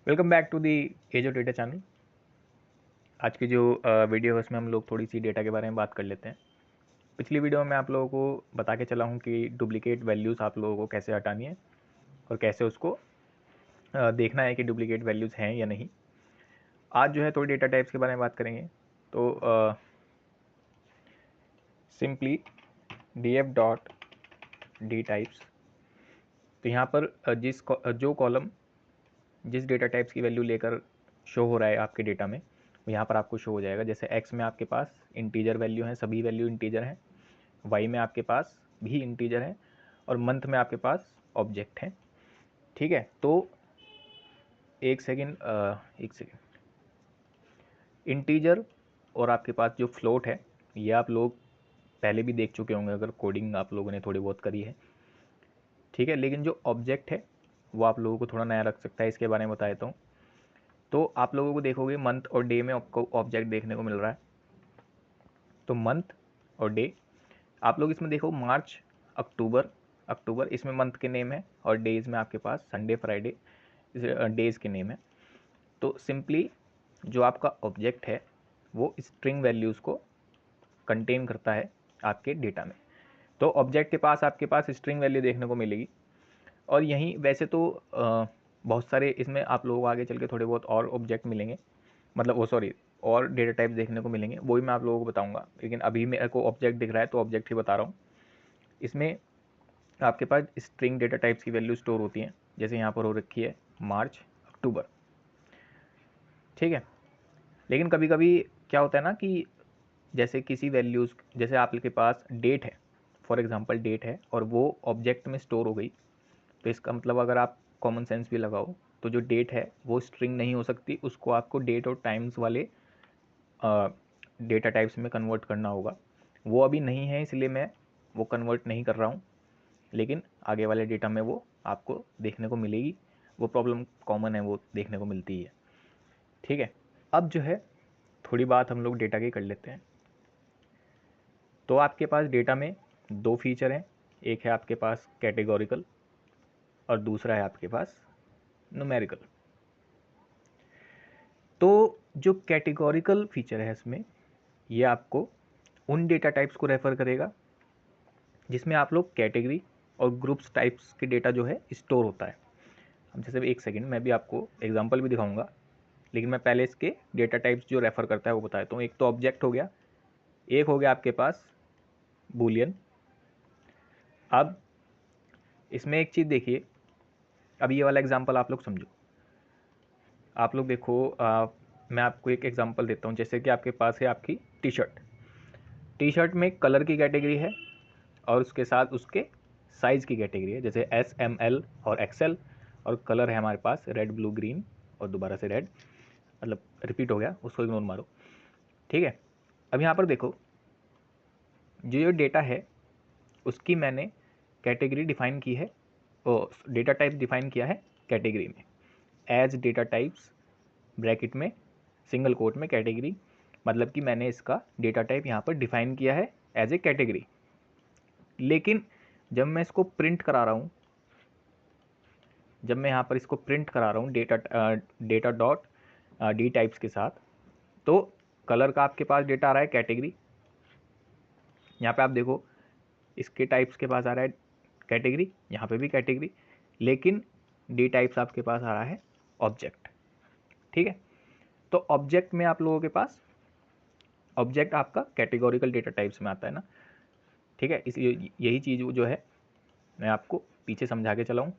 Welcome back to the age of data channel. आज की जो वीडियो है उसमें हम लोग थोड़ी सी डेटा के बारे में बात कर लेते हैं। पिछली वीडियो में आप लोगों को बता के चला हूँ कि डुप्लीकेट वैल्यूज़ आप लोगों को कैसे हटानी है और कैसे उसको देखना है कि डुप्लीकेट वैल्यूज़ हैं या नहीं। आज जो है थोड़ी डेटा टाइप्स के बारे में बात करेंगे। तो simply df dot D types. तो यहाँ पर जो कॉलम जिस डेटा टाइप्स की वैल्यू लेकर शो हो रहा है आपके डेटा में, यहाँ पर आपको शो हो जाएगा। जैसे एक्स में आपके पास इंटीजर वैल्यू है, सभी वैल्यू इंटीजर हैं। वाई में आपके पास भी इंटीजर है और मंथ में आपके पास ऑब्जेक्ट हैं। ठीक है, तो एक सेकेंड इंटीजर और आपके पास जो फ्लोट है ये आप लोग पहले भी देख चुके होंगे अगर कोडिंग आप लोगों ने थोड़ी बहुत करी है। ठीक है, लेकिन जो ऑब्जेक्ट है वो आप लोगों को थोड़ा नया लग सकता है, इसके बारे में बता देता हूँ। तो आप लोगों को देखोगे मंथ और डे में आपको ऑब्जेक्ट देखने को मिल रहा है। तो मंथ और डे आप लोग इसमें देखो, मार्च अक्टूबर, अक्टूबर इसमें मंथ के नेम है और डेज में आपके पास संडे फ्राइडे डेज के नेम है। तो सिंपली जो आपका ऑब्जेक्ट है वो स्ट्रिंग वैल्यूज़ को कंटेन करता है आपके डेटा में। तो ऑब्जेक्ट के पास आपके पास स्ट्रिंग वैल्यू देखने को मिलेगी। और यहीं वैसे तो बहुत सारे इसमें आप लोगों को आगे चल के थोड़े बहुत और ऑब्जेक्ट मिलेंगे, मतलब वो सॉरी और डेटा टाइप देखने को मिलेंगे, वो भी मैं आप लोगों को बताऊंगा। लेकिन अभी मेरे को ऑब्जेक्ट दिख रहा है तो ऑब्जेक्ट ही बता रहा हूँ। इसमें आपके पास स्ट्रिंग डेटा टाइप्स की वैल्यू स्टोर होती हैं, जैसे यहाँ पर हो रखी है मार्च अक्टूबर। ठीक है, लेकिन कभी कभी क्या होता है ना कि जैसे किसी वैल्यूज़, जैसे आपके पास डेट है, फॉर एग्जांपल डेट है और वो ऑब्जेक्ट में स्टोर हो गई, तो इसका मतलब अगर आप कॉमन सेंस भी लगाओ तो जो डेट है वो स्ट्रिंग नहीं हो सकती, उसको आपको डेट और टाइम्स वाले डेटा टाइप्स में कन्वर्ट करना होगा। वो अभी नहीं है इसलिए मैं वो कन्वर्ट नहीं कर रहा हूँ, लेकिन आगे वाले डेटा में वो आपको देखने को मिलेगी। वो प्रॉब्लम कॉमन है, वो देखने को मिलती ही है। ठीक है, अब जो है थोड़ी बात हम लोग डेटा की कर लेते हैं। तो आपके पास डेटा में दो फीचर हैं, एक है आपके पास कैटेगोरिकल और दूसरा है आपके पास न्यूमेरिकल। तो जो कैटेगोरिकल फीचर है इसमें ये आपको उन डेटा टाइप्स को रेफ़र करेगा जिसमें आप लोग कैटेगरी और ग्रुप्स टाइप्स के डेटा जो है स्टोर होता है। अब जैसे एक सेकंड मैं भी आपको एग्जांपल भी दिखाऊंगा, लेकिन मैं पहले इसके डेटा टाइप्स जो रेफ़र करता है वो बता देता हूँ। एक तो ऑब्जेक्ट हो गया, एक हो गया आपके पास बूलियन। अब इसमें एक चीज़ देखिए, अब ये वाला एग्जांपल आप लोग समझो। आप लोग देखो, मैं आपको एक एग्जांपल देता हूँ। जैसे कि आपके पास है आपकी टी शर्ट, टी शर्ट में कलर की कैटेगरी है और उसके साथ उसके साइज़ की कैटेगरी है, जैसे एस एम एल और एक्सएल। और कलर है हमारे पास रेड ब्लू ग्रीन और दोबारा से रेड, मतलब रिपीट हो गया, उसको इग्नोर मारो। ठीक है, अब यहाँ पर देखो जो डेटा है उसकी मैंने कैटेगरी डिफाइन की है, और डेटा टाइप डिफाइन किया है कैटेगरी में, एज डेटा टाइप्स ब्रैकेट में सिंगल कोट में कैटेगरी। मतलब कि मैंने इसका डेटा टाइप यहाँ पर डिफाइन किया है एज ए कैटेगरी। लेकिन जब मैं इसको प्रिंट करा रहा हूँ, जब मैं यहाँ पर इसको प्रिंट करा रहा हूँ डेटा डॉट डी टाइप्स के साथ, तो कलर का आपके पास डेटा आ रहा है कैटेगरी। यहाँ पे आप देखो इसके टाइप्स के पास आ रहा है कैटेगरी, यहाँ पे भी कैटेगरी, लेकिन डी टाइप्स आपके पास आ रहा है ऑब्जेक्ट। ठीक है, तो ऑब्जेक्ट में आप लोगों के पास ऑब्जेक्ट आपका कैटेगोरिकल डेटा टाइप्स में आता है ना। ठीक है, इसलिए यही चीज़ जो है मैं आपको पीछे समझा के चलाऊँ।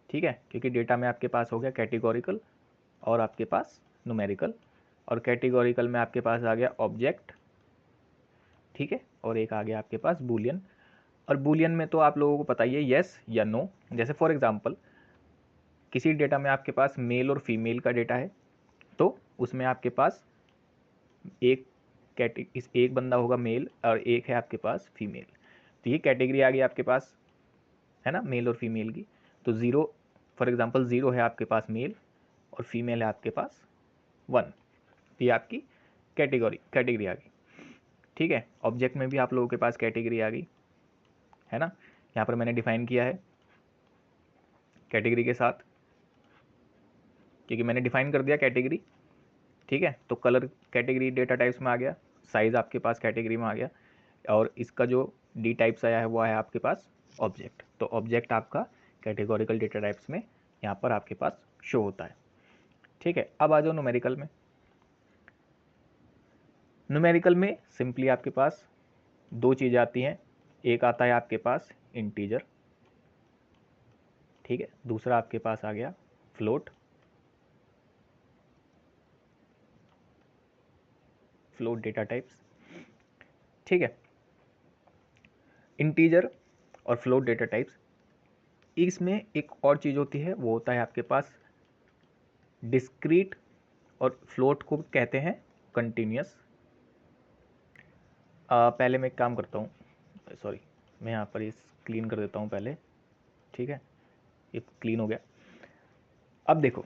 ठीक है, क्योंकि डेटा में आपके पास हो गया कैटेगोरिकल और आपके पास न्यूमेरिकल, और कैटेगोरिकल में आपके पास आ गया ऑब्जेक्ट। ठीक है, और एक आ गया आपके पास बूलियन। और बूलियन में तो आप लोगों को पता ही है, येस या नो। जैसे फॉर एग्जांपल किसी डेटा में आपके पास मेल और फीमेल का डेटा है, तो उसमें आपके पास एक बंदा होगा मेल और एक है आपके पास फीमेल। तो ये कैटेगरी आ गई आपके पास, है ना, मेल और फीमेल की। तो ज़ीरो, फॉर एग्जांपल ज़ीरो है आपके पास मेल और फीमेल है आपके पास वन। तो ये आपकी कैटेगरी आ गई। ठीक है, ऑब्जेक्ट में भी आप लोगों के पास कैटेगरी आ गई, है ना। यहाँ पर मैंने डिफाइन किया है कैटेगरी के साथ। क्योंकि मैंने डिफाइन कर दिया कैटेगरी, ठीक है। तो कलर कैटेगरी डेटा टाइप्स में आ गया, साइज आपके पास कैटेगरी में आ गया, और इसका जो डी टाइप्स आया है वो आया आपके पास ऑब्जेक्ट। तो ऑब्जेक्ट आपका कैटेगोरिकल डेटा टाइप्स में यहाँ पर आपके पास शो होता है, ठीक है। अब आ जाओ न्यूमेरिकल में। न्यूमेरिकल में सिंपली आपके पास दो चीज़ें आती हैं, एक आता है आपके पास इंटीजर, ठीक है, दूसरा आपके पास आ गया फ्लोट, फ्लोट डेटा टाइप्स, ठीक है। इंटीजर और फ्लोट डेटा टाइप्स, इसमें एक और चीज़ होती है, वो होता है आपके पास डिस्क्रीट, और फ्लोट को कहते हैं कंटिन्यूस। पहले मैं एक काम करता हूँ, सॉरी, मैं यहाँ पर इस क्लीन कर देता हूँ पहले, ठीक है, ये क्लीन हो गया। अब देखो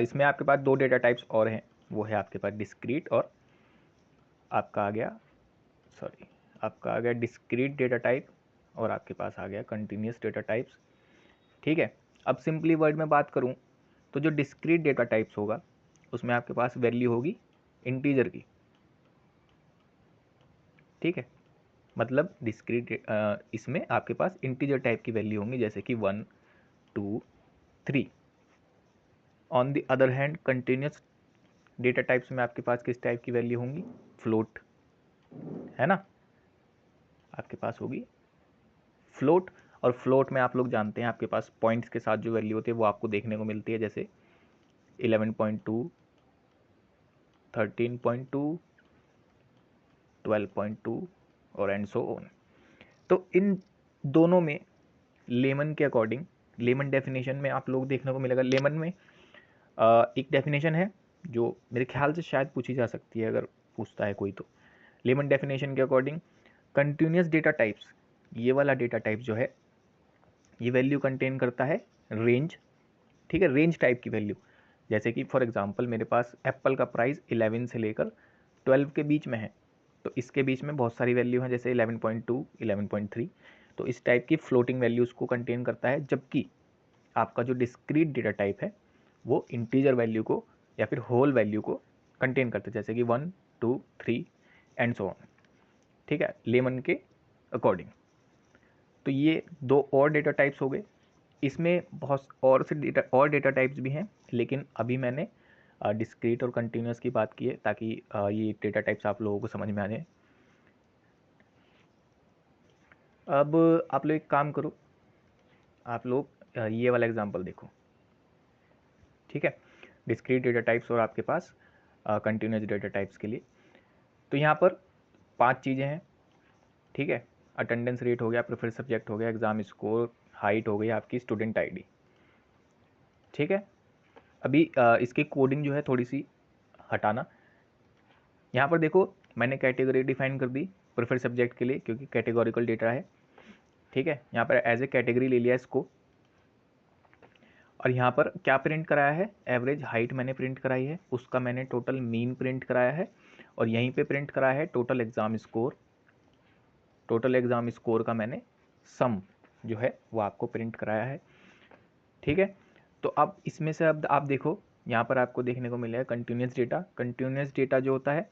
इसमें आपके पास दो डेटा टाइप्स और हैं, वो है आपके पास डिस्क्रीट और आपका आ गया, सॉरी, आपका आ गया डिस्क्रीट डेटा टाइप, और आपके पास आ गया कंटिन्यूस डेटा टाइप्स, ठीक है। अब सिंपली वर्ड में बात करूँ तो जो डिस्क्रीट डेटा टाइप्स होगा उसमें आपके पास वैल्यू होगी इंटीजर की, ठीक है। मतलब डिस्क्रीट इसमें आपके पास इंटीजर टाइप की वैल्यू होंगी, जैसे कि 1 2 3। On the other hand continuous data types में आपके पास किस टाइप की वैल्यू होंगी, फ्लोट, है ना, आपके पास होगी फ्लोट। और फ्लोट में आप लोग जानते हैं आपके पास पॉइंट्स के साथ जो वैल्यू होती है वो आपको देखने को मिलती है, जैसे 11.2, 13.2, 12.2 और एंड सो ऑन। तो इन दोनों में लेमन के अकॉर्डिंग, लेमन डेफिनेशन में आप लोग देखने को मिलेगा, लेमन में एक डेफिनेशन है जो मेरे ख्याल से शायद पूछी जा सकती है अगर पूछता है कोई तो। लेमन डेफिनेशन के अकॉर्डिंग कंटिन्यूस डेटा टाइप्स, ये वाला डेटा टाइप जो है ये वैल्यू कंटेन करता है रेंज, ठीक है, रेंज टाइप की वैल्यू। जैसे कि फॉर एग्जांपल मेरे पास एप्पल का प्राइस 11 से लेकर 12 के बीच में है, तो इसके बीच में बहुत सारी वैल्यू हैं, जैसे 11.2, 11.3, तो इस टाइप की फ्लोटिंग वैल्यूज़ को कंटेन करता है। जबकि आपका जो डिस्क्रीट डेटा टाइप है वो इंटीजर वैल्यू को या फिर होल वैल्यू को कंटेन करता है, जैसे कि 1 2 3 एंड सो ऑन, ठीक है, लेमन के अकॉर्डिंग। तो ये दो और डेटा टाइप्स हो गए, इसमें बहुत और से डेटा टाइप्स भी हैं, लेकिन अभी मैंने डिस्क्रीट और कंटिन्यूस की बात की है ताकि ये डेटा टाइप्स आप लोगों को समझ में आ जाए। अब आप लोग एक काम करो, आप लोग ये वाला एग्जांपल देखो, ठीक है, डिस्क्रीट डेटा टाइप्स और आपके पास कंटिन्यूस डेटा टाइप्स के लिए। तो यहाँ पर 5 चीज़ें हैं, ठीक है। अटेंडेंस रेट हो गया, प्रेफर्ड सब्जेक्ट हो गया, एग्ज़ाम स्कोर, हाइट हो गई आपकी, स्टूडेंट आईडी, ठीक है। अभी इसकी कोडिंग जो है थोड़ी सी हटाना, यहाँ पर देखो मैंने कैटेगरी डिफाइन कर दी प्रेफर्ड सब्जेक्ट के लिए क्योंकि कैटेगोरिकल डेटा है, ठीक है। यहाँ पर एज ए कैटेगरी ले लिया इसको, और यहाँ पर क्या प्रिंट कराया है, एवरेज हाइट मैंने प्रिंट कराई है, उसका मैंने टोटल मीन प्रिंट कराया है, और यहीं पे प्रिंट कराया है total exam score, total exam score का मैंने सम जो है वो आपको प्रिंट कराया है, ठीक है। तो अब इसमें से अब आप देखो यहाँ पर आपको देखने को मिलेगा कंटिन्यूस डेटा। कंटिन्यूस डेटा जो होता है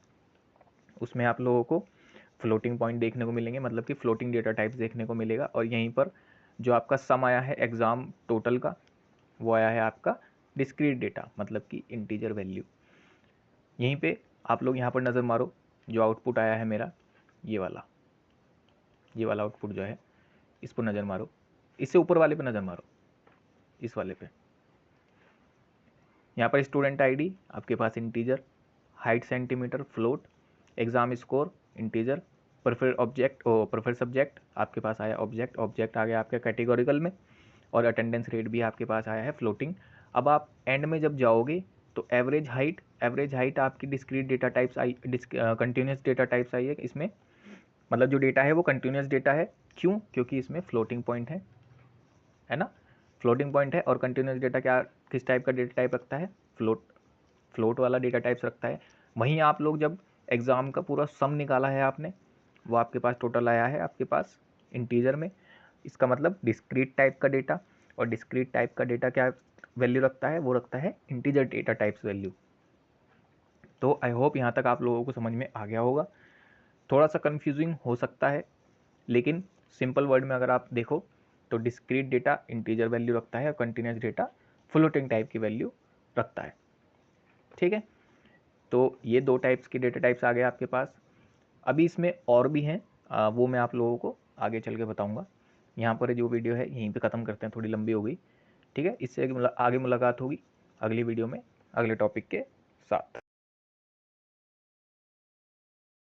उसमें आप लोगों को फ्लोटिंग पॉइंट देखने को मिलेंगे, मतलब कि फ्लोटिंग डेटा टाइप्स देखने को मिलेगा, और यहीं पर जो आपका सम आया है एग्ज़ाम टोटल का वो आया है आपका डिस्क्रीट डेटा, मतलब कि इंटीजर वैल्यू। यहीं पे आप लोग यहाँ पर नज़र मारो, जो आउटपुट आया है मेरा ये वाला आउटपुट जो है इस पर नज़र मारो, इससे ऊपर वाले पे नज़र मारो, इस वाले पे। यहाँ पर स्टूडेंट आईडी आपके पास integer, height centimetre float, exam score integer, preferred object or preferred subject आपके पास आया ऑब्जेक्ट, ऑब्जेक्ट आ गया आपके कैटेगोरिकल में, और अटेंडेंस रेट भी आपके पास आया है फ्लोटिंग। अब आप एंड में जब जाओगे तो एवरेज हाइट आपकी discrete data types I, continuous data types I है इसमें, मतलब जो डेटा है वो कंटिन्यूस डेटा है। क्यों? क्योंकि इसमें फ्लोटिंग पॉइंट है ना, फ्लोटिंग पॉइंट है। और कंटिन्यूस डेटा क्या किस टाइप का डेटा टाइप रखता है, फ्लोट वाला डेटा टाइप्स रखता है। वहीं आप लोग जब एग्ज़ाम का पूरा सम निकाला है आपने, वो आपके पास टोटल आया है आपके पास इंटीजर में, इसका मतलब डिस्क्रीट टाइप का डेटा। और डिस्क्रीट टाइप का डेटा क्या वैल्यू रखता है, वो रखता है इंटीजर डेटा टाइप्स वैल्यू। तो आई होप यहाँ तक आप लोगों को समझ में आ गया होगा। थोड़ा सा कन्फ्यूजिंग हो सकता है, लेकिन सिंपल वर्ड में अगर आप देखो तो डिस्क्रीट डेटा इंटीजर वैल्यू रखता है और कंटिन्यूस डेटा फ्लोटिंग टाइप की वैल्यू रखता है। ठीक है, तो ये दो टाइप्स के डेटा टाइप्स आ गए आपके पास। अभी इसमें और भी हैं, वो मैं आप लोगों को आगे चल के बताऊंगा। यहाँ पर जो वीडियो है यहीं पे ख़त्म करते हैं, थोड़ी लंबी हो गई। ठीक है, इससे आगे मुलाकात होगी अगली वीडियो में अगले टॉपिक के साथ।